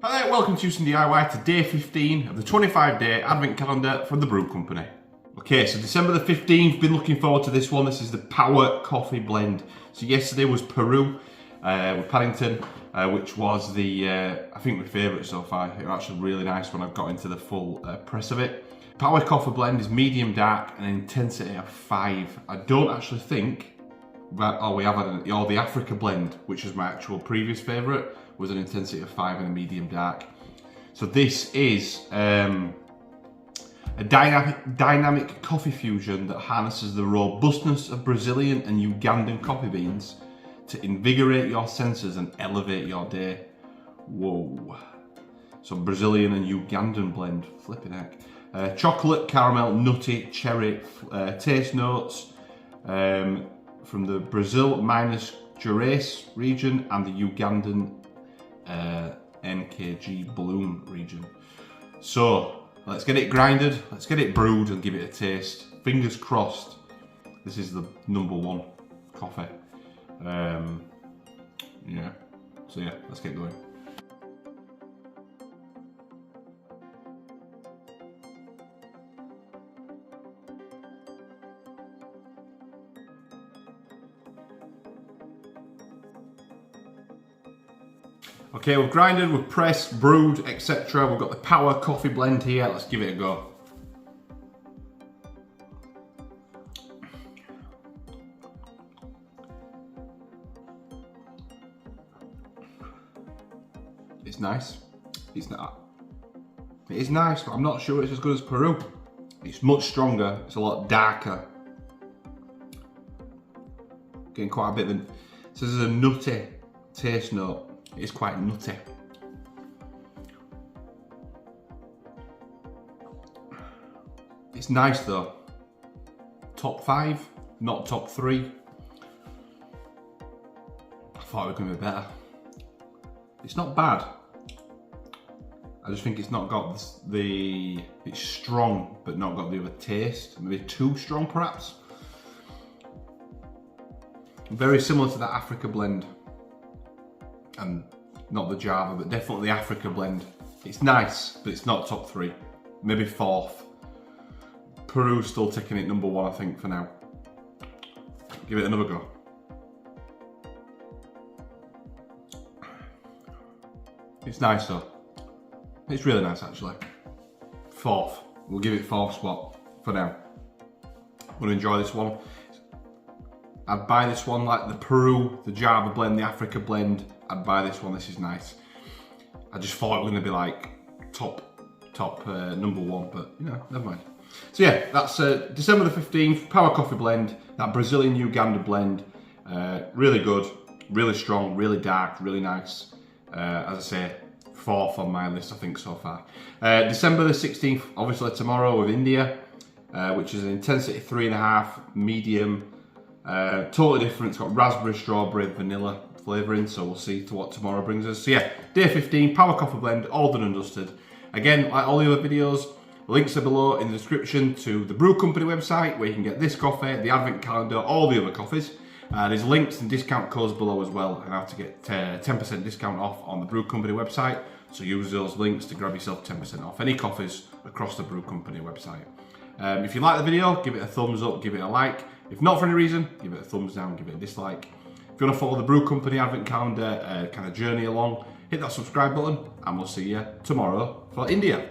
Hi there, welcome to Huson DIY to day 15 of the 25-day advent calendar from the Brew Company. Okay, so December the 15th, been looking forward to this one. This is the Power Coffee Blend. So yesterday was Peru with Paddington, which was the, I think my favourite so far. It was actually really nice when I got into the full press of it. Power Coffee Blend is medium dark and an intensity of 5. I don't actually think that, we have had the Africa Blend, which was my actual previous favourite, was an intensity of 5 and a medium dark. So this is a dynamic coffee fusion that harnesses the robustness of Brazilian and Ugandan coffee beans to invigorate your senses and elevate your day. Whoa. So Brazilian and Ugandan blend, flipping heck. Chocolate, caramel, nutty, cherry taste notes from the Brazil Minas Gerais region and the Ugandan NKG Bloom region. So let's get it grinded, let's get it brewed and give it a taste. Fingers crossed this is the #1 coffee. Yeah, so yeah, let's get going. Okay, we've grinded, we've pressed, brewed, etc. We've got the Power Coffee Blend here. Let's give it a go. It's nice. It's not. It is nice, but I'm not sure it's as good as Peru. It's much stronger. It's a lot darker. Getting quite a bit of. So there's a nutty taste note. It's quite nutty. It's nice though. Top 5, not top 3. I thought it was going to be better. It's not bad. I just think it's not got it's strong, but not got the other taste. Maybe too strong perhaps. Very similar to that Africa Blend. And not the Java, but definitely the Africa Blend. It's nice, but it's not top 3. Maybe 4th. Peru's still taking it #1, I think, for now. Give it another go. It's nice though. It's really nice actually. 4th. We'll give it 4th spot for now. I'm gonna enjoy this one. I'd buy this one like the Peru, the Java Blend, the Africa Blend. I'd buy this one, this is nice. I just thought it was gonna be like top #1, but you know, never mind. So yeah, that's December the 15th, Power Coffee Blend, that Brazilian Uganda blend. Really good, really strong, really dark, really nice. As I say, 4th on my list, I think, so far. December the 16th, obviously tomorrow with India, which is an intensity 3.5, medium. Totally different. It's got raspberry, strawberry, vanilla flavouring, so we'll see to what tomorrow brings us. So yeah, day 15, Power Coffee Blend, all done and dusted. Again, like all the other videos, links are below in the description to the Brew Company website where you can get this coffee, the advent calendar, all the other coffees. There's links and discount codes below as well, and how to get 10% discount off on the Brew Company website. So use those links to grab yourself 10% off any coffees across the Brew Company website. If you like the video, give it a thumbs up, give it a like. If not for any reason, give it a thumbs down, give it a dislike. If you want to follow the Brew Company advent calendar kind of journey along, hit that subscribe button and we'll see you tomorrow for India.